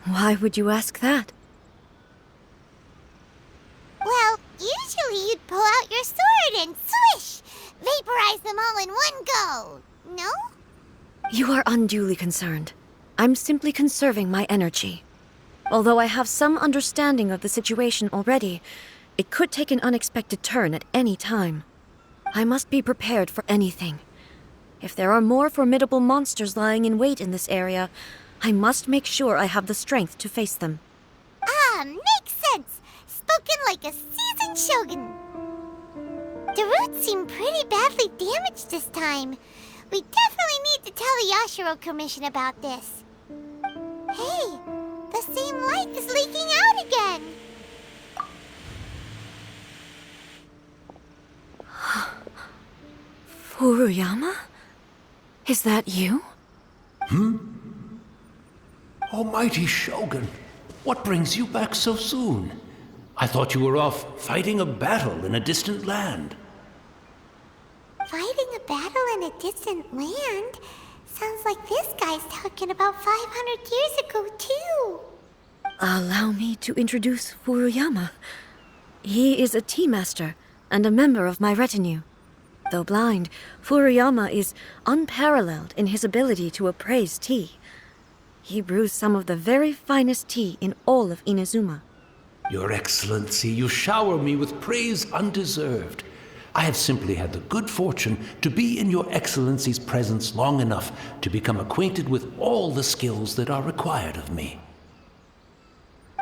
Why would you ask that? Well, usually you'd pull out your sword and swish! Vaporize them all in one go, no? You are unduly concerned. I'm simply conserving my energy. Although I have some understanding of the situation already, it could take an unexpected turn at any time. I must be prepared for anything. If there are more formidable monsters lying in wait in this area, I must make sure I have the strength to face them. Ah, makes sense! Spoken like a seasoned shogun. The roots seem pretty badly damaged this time. We definitely need to tell the Yashiro Commission about this. Hey, the same light is leaking out again! Furuyama? Is that you? Almighty Shogun, what brings you back so soon? I thought you were off fighting a battle in a distant land. Fighting a battle in a distant land? Sounds like this guy's talking about 500 years ago, too. Allow me to introduce Furuyama. He is a tea master and a member of my retinue. Though blind, Furuyama is unparalleled in his ability to appraise tea. He brews some of the very finest tea in all of Inazuma. Your Excellency, you shower me with praise undeserved. I have simply had the good fortune to be in Your Excellency's presence long enough to become acquainted with all the skills that are required of me.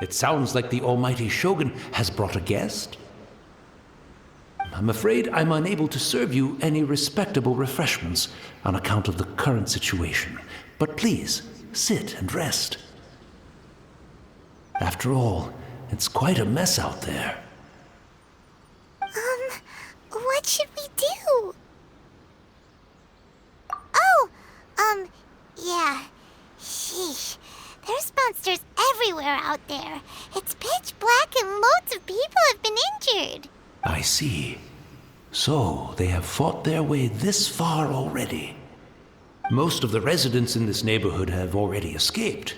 It sounds like the Almighty Shogun has brought a guest. I'm afraid I'm unable to serve you any respectable refreshments on account of the current situation. But please, sit and rest. After all, it's quite a mess out there. What should we do? Oh, yeah. Sheesh. There's monsters everywhere out there. It's pitch black and loads of people have been injured. I see. So, they have fought their way this far already. Most of the residents in this neighborhood have already escaped.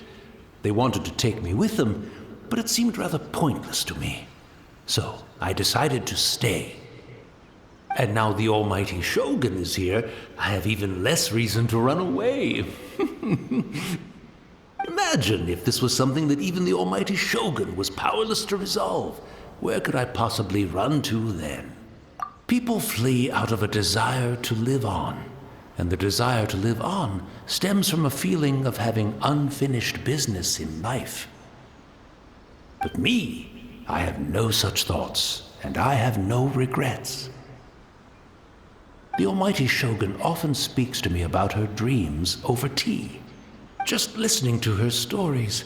They wanted to take me with them, but it seemed rather pointless to me. So, I decided to stay. And now the Almighty Shogun is here, I have even less reason to run away. Imagine if this was something that even the Almighty Shogun was powerless to resolve. Where could I possibly run to then? People flee out of a desire to live on, and the desire to live on stems from a feeling of having unfinished business in life. But me, I have no such thoughts, and I have no regrets. The Almighty Shogun often speaks to me about her dreams over tea. Just listening to her stories.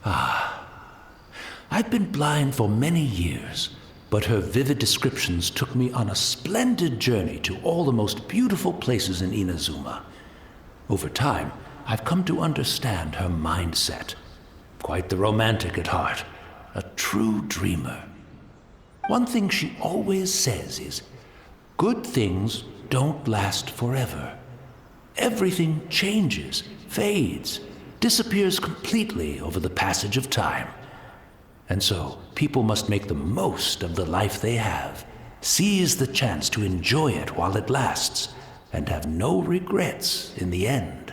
I've been blind for many years, but her vivid descriptions took me on a splendid journey to all the most beautiful places in Inazuma. Over time, I've come to understand her mindset. Quite the romantic at heart, a true dreamer. One thing she always says is, good things don't last forever. Everything changes, fades, disappears completely over the passage of time. And so, people must make the most of the life they have, seize the chance to enjoy it while it lasts, and have no regrets in the end.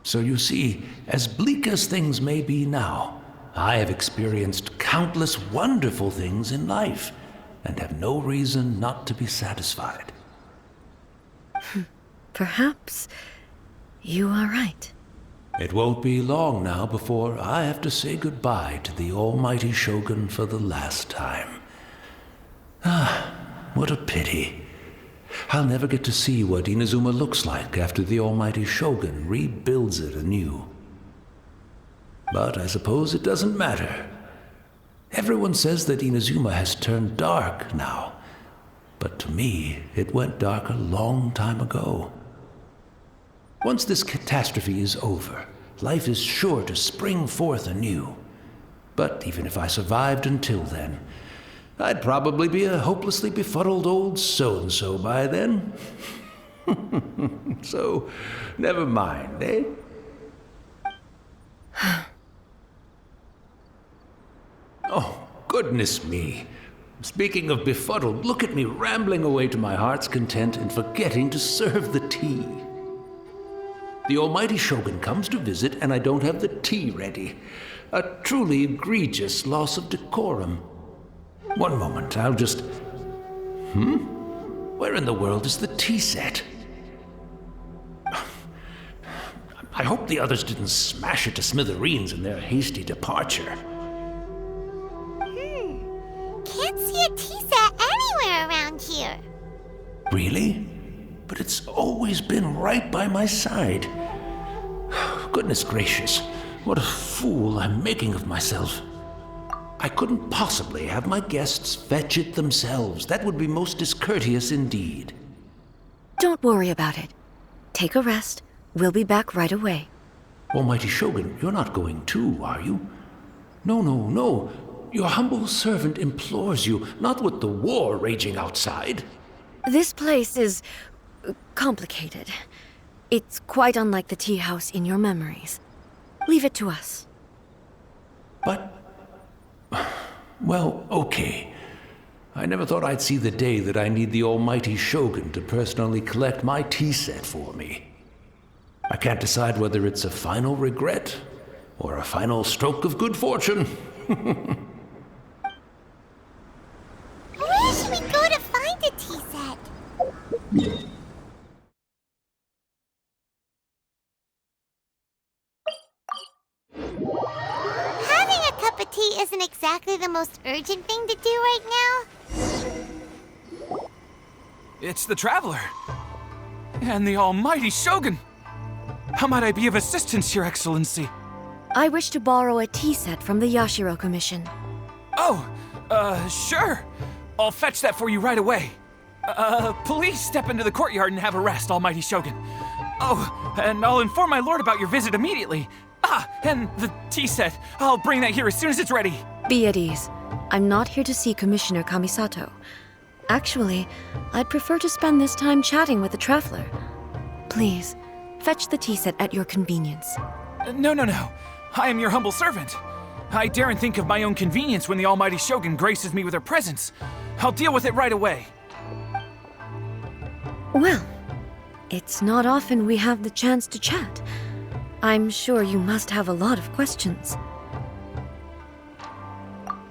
So you see, as bleak as things may be now, I have experienced countless wonderful things in life, and have no reason not to be satisfied. Perhaps you are right. It won't be long now before I have to say goodbye to the Almighty Shogun for the last time. What a pity. I'll never get to see what Inazuma looks like after the Almighty Shogun rebuilds it anew. But I suppose it doesn't matter. Everyone says that Inazuma has turned dark now, but to me, it went dark a long time ago. Once this catastrophe is over, life is sure to spring forth anew. But even if I survived until then, I'd probably be a hopelessly befuddled old so-and-so by then. So, never mind, eh? Oh, goodness me. Speaking of befuddled, look at me rambling away to my heart's content and forgetting to serve the tea. The almighty Shogun comes to visit and I don't have the tea ready. A truly egregious loss of decorum. One moment, I'll just... Where in the world is the tea set? I hope the others didn't smash it to smithereens in their hasty departure. Can't see a tea set anywhere around here. Really? But it's always been right by my side. Goodness gracious, what a fool I'm making of myself. I couldn't possibly have my guests fetch it themselves. That would be most discourteous indeed. Don't worry about it. Take a rest. We'll be back right away. Almighty Shogun, you're not going too, are you? No. Your humble servant implores you, not with the war raging outside. This place is complicated. It's quite unlike the tea house in your memories. Leave it to us. But... well, okay. I never thought I'd see the day that I need the almighty Shogun to personally collect my tea set for me. I can't decide whether it's a final regret or a final stroke of good fortune. Where should we go to find a tea set? Having a cup of tea isn't exactly the most urgent thing to do right now. It's the Traveler. And the almighty Shogun. How might I be of assistance, Your Excellency? I wish to borrow a tea set from the Yashiro Commission. Oh, sure. I'll fetch that for you right away. Please step into the courtyard and have a rest, almighty Shogun. Oh, and I'll inform my lord about your visit immediately. Ah, and the tea set. I'll bring that here as soon as it's ready. Be at ease. I'm not here to see Commissioner Kamisato. Actually, I'd prefer to spend this time chatting with the Traveler. Please, fetch the tea set at your convenience. No. I am your humble servant. I daren't think of my own convenience when the almighty Shogun graces me with her presence. I'll deal with it right away. Well, it's not often we have the chance to chat. I'm sure you must have a lot of questions.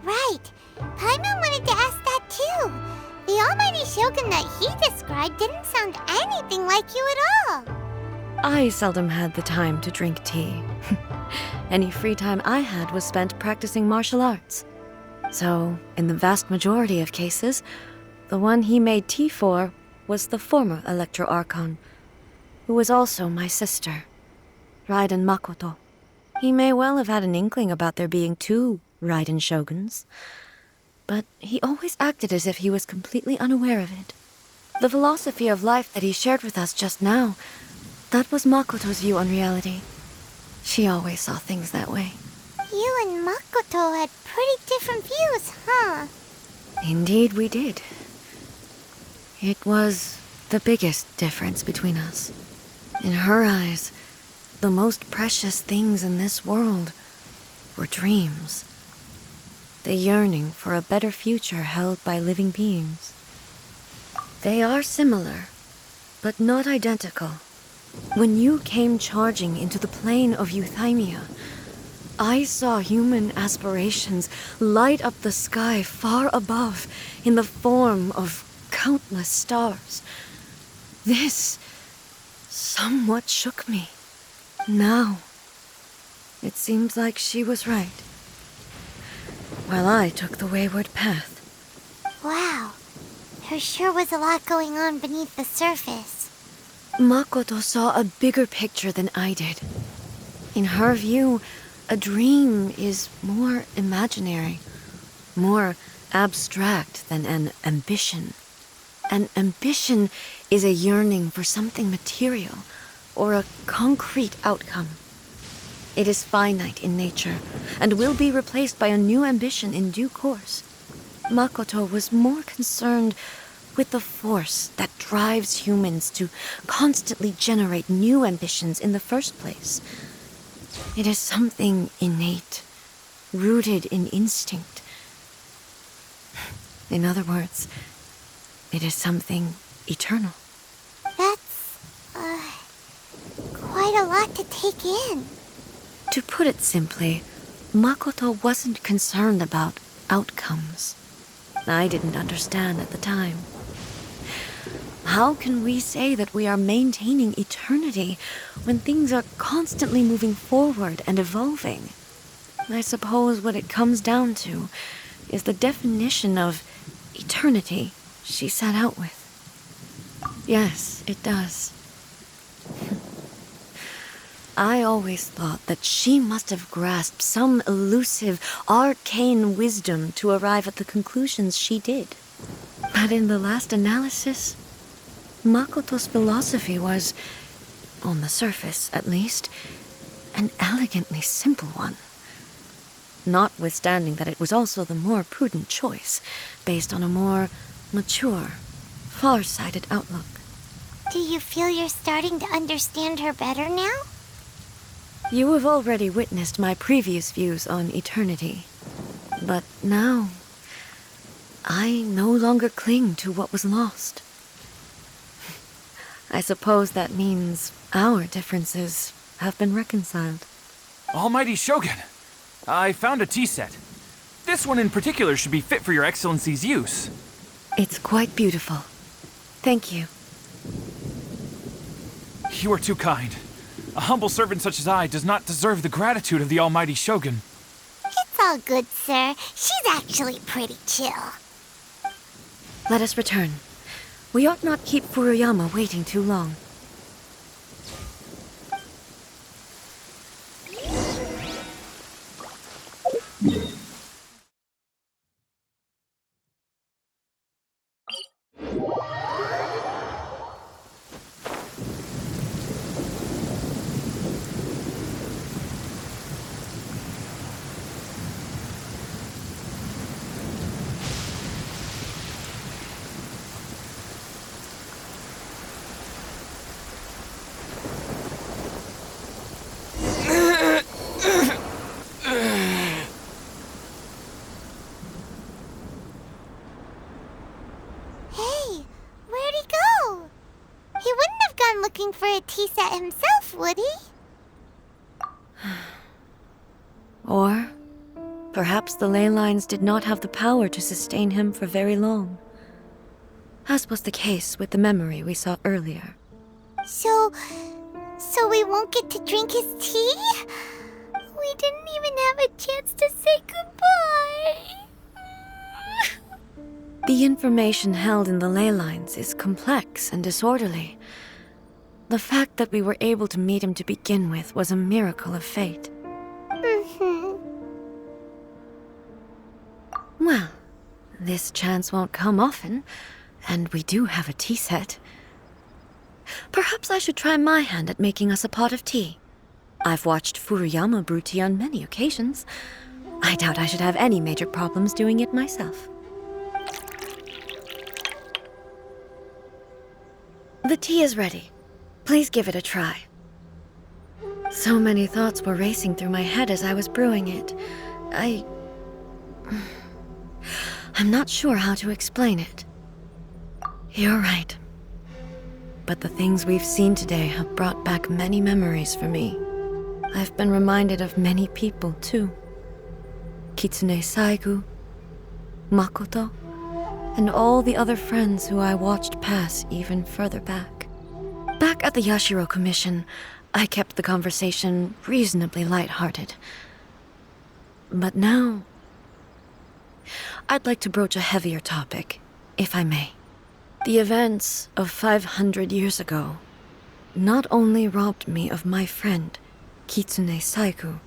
Right. Paimon wanted to ask that too. The almighty Shogun that he described didn't sound anything like you at all. I seldom had the time to drink tea. Any free time I had was spent practicing martial arts. So, in the vast majority of cases, the one he made tea for was the former Electro Archon, who was also my sister, Raiden Makoto. He may well have had an inkling about there being two Raiden Shoguns, but he always acted as if he was completely unaware of it. The philosophy of life that he shared with us just now, that was Makoto's view on reality. She always saw things that way. You and Makoto had pretty different views, huh? Indeed we did. It was the biggest difference between us. In her eyes, the most precious things in this world were dreams. The yearning for a better future held by living beings. They are similar, but not identical. When you came charging into the plane of Euthymia, I saw human aspirations light up the sky far above in the form of countless stars. This somewhat shook me. Now, it seems like she was right, while I took the wayward path. Wow. There sure was a lot going on beneath the surface. Makoto saw a bigger picture than I did. In her view, a dream is more imaginary, more abstract than an ambition. An ambition is a yearning for something material or a concrete outcome. It is finite in nature and will be replaced by a new ambition in due course. Makoto was more concerned with the force that drives humans to constantly generate new ambitions in the first place. It is something innate, rooted in instinct. In other words, it is something eternal. That's, quite a lot to take in. To put it simply, Makoto wasn't concerned about outcomes. I didn't understand at the time. How can we say that we are maintaining eternity when things are constantly moving forward and evolving? I suppose what it comes down to is the definition of eternity she set out with. Yes, it does. I always thought that she must have grasped some elusive, arcane wisdom to arrive at the conclusions she did. But in the last analysis, Makoto's philosophy was, on the surface at least, an elegantly simple one. Notwithstanding that it was also the more prudent choice, based on a more mature, far-sighted outlook. Do you feel you're starting to understand her better now? You have already witnessed my previous views on eternity. But now, I no longer cling to what was lost. I suppose that means our differences have been reconciled. Almighty Shogun, I found a tea set. This one in particular should be fit for your Excellency's use. It's quite beautiful. Thank you. You are too kind. A humble servant such as I does not deserve the gratitude of the Almighty Shogun. It's all good, sir. She's actually pretty chill. Let us return. We ought not keep Furuyama waiting too long. Hey, where'd he go? He wouldn't have gone looking for a tea set himself, would he? Or perhaps the ley lines did not have the power to sustain him for very long, as was the case with the memory we saw earlier. So we won't get to drink his tea? We didn't even have a chance to say goodbye. The information held in the ley lines is complex and disorderly. The fact that we were able to meet him to begin with was a miracle of fate. Well, this chance won't come often, and we do have a tea set. Perhaps I should try my hand at making us a pot of tea. I've watched Furuyama brew tea on many occasions. I doubt I should have any major problems doing it myself. The tea is ready. Please give it a try. So many thoughts were racing through my head as I was brewing it. I'm not sure how to explain it. You're right. But the things we've seen today have brought back many memories for me. I've been reminded of many people, too. Kitsune Saigu, Makoto, and all the other friends who I watched pass even further back. Back at the Yashiro Commission, I kept the conversation reasonably lighthearted. But now, I'd like to broach a heavier topic, if I may. The events of 500 years ago not only robbed me of my friend, Kitsune Saigu,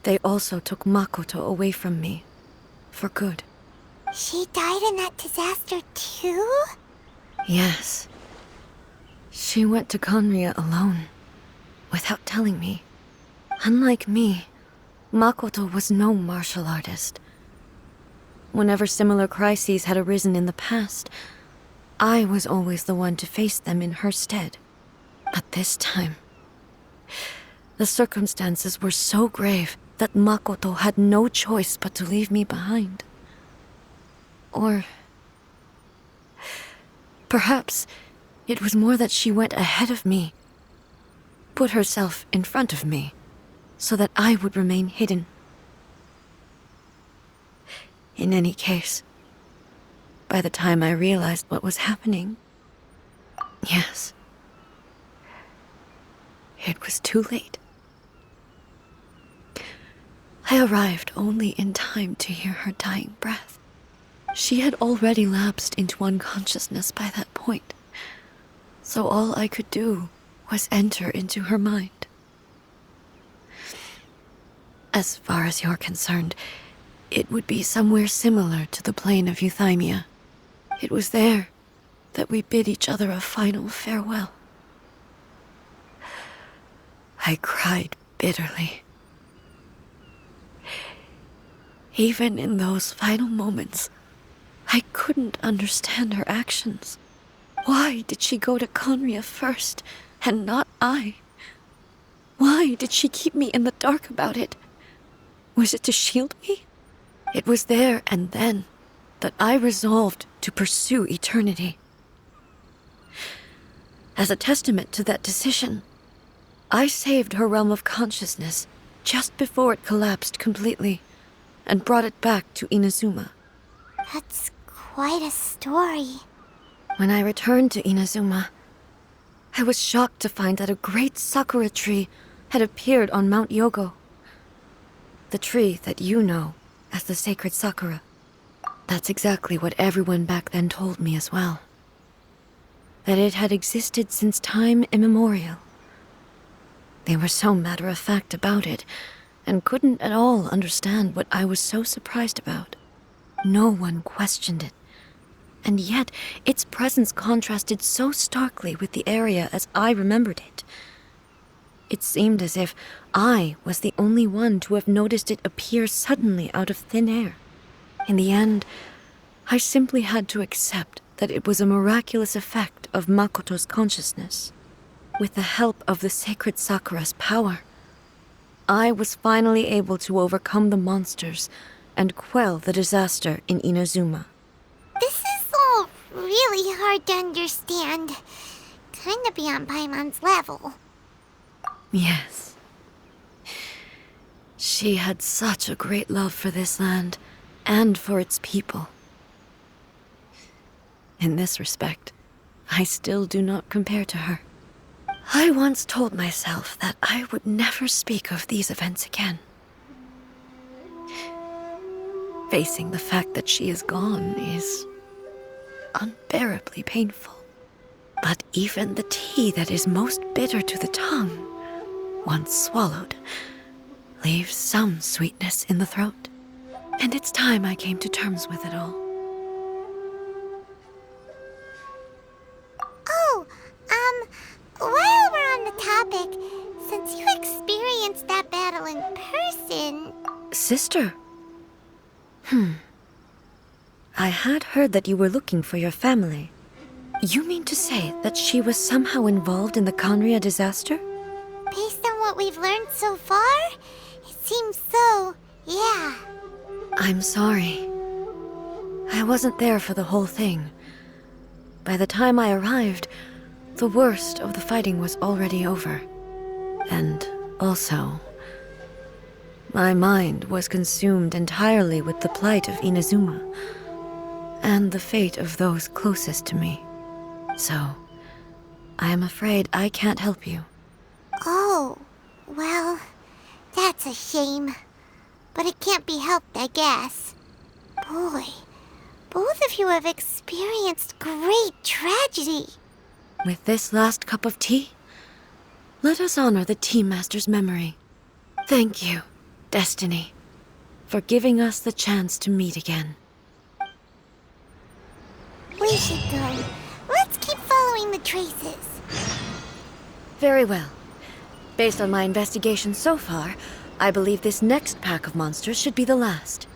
they also took Makoto away from me, for good. She died in that disaster too? Yes. She went to Conria alone, without telling me. Unlike me, Makoto was no martial artist. Whenever similar crises had arisen in the past, I was always the one to face them in her stead. But this time, the circumstances were so grave that Makoto had no choice but to leave me behind. Or perhaps it was more that she went ahead of me, put herself in front of me, so that I would remain hidden. In any case, by the time I realized what was happening, yes, it was too late. I arrived only in time to hear her dying breath. She had already lapsed into unconsciousness by that point, so all I could do was enter into her mind. As far as you're concerned, it would be somewhere similar to the plane of Euthymia. It was there that we bid each other a final farewell. I cried bitterly. Even in those final moments, I couldn't understand her actions. Why did she go to Conria first, and not I? Why did she keep me in the dark about it? Was it to shield me? It was there and then that I resolved to pursue eternity. As a testament to that decision, I saved her realm of consciousness just before it collapsed completely and brought it back to Inazuma. That's quite a story. When I returned to Inazuma, I was shocked to find that a great sakura tree had appeared on Mount Yogo. The tree that you know as the sacred sakura. That's exactly what everyone back then told me as well. That it had existed since time immemorial. They were so matter-of-fact about it, and couldn't at all understand what I was so surprised about. No one questioned it, and yet its presence contrasted so starkly with the area as I remembered it. It seemed as if I was the only one to have noticed it appear suddenly out of thin air. In the end, I simply had to accept that it was a miraculous effect of Makoto's consciousness. With the help of the sacred Sakura's power, I was finally able to overcome the monsters and quell the disaster in Inazuma. This is all really hard to understand. Kinda beyond Paimon's level. Yes. She had such a great love for this land and for its people. In this respect, I still do not compare to her. I once told myself that I would never speak of these events again. Facing the fact that she is gone is unbearably painful. But even the tea that is most bitter to the tongue, once swallowed, leaves some sweetness in the throat. And it's time I came to terms with it all. Oh, while we're on the topic, since you experienced that battle in person... Sister? I had heard that you were looking for your family. You mean to say that she was somehow involved in the Conria disaster? Based on what we've learned so far, it seems so, yeah. I'm sorry. I wasn't there for the whole thing. By the time I arrived, the worst of the fighting was already over. And also, my mind was consumed entirely with the plight of Inazuma and the fate of those closest to me. So, I am afraid I can't help you. Oh, well, that's a shame. But it can't be helped, I guess. Boy, both of you have experienced great tragedy. With this last cup of tea, let us honor the Tea Master's memory. Thank you, Destiny, for giving us the chance to meet again. We should go. Let's keep following the traces. Very well. Based on my investigation so far, I believe this next pack of monsters should be the last.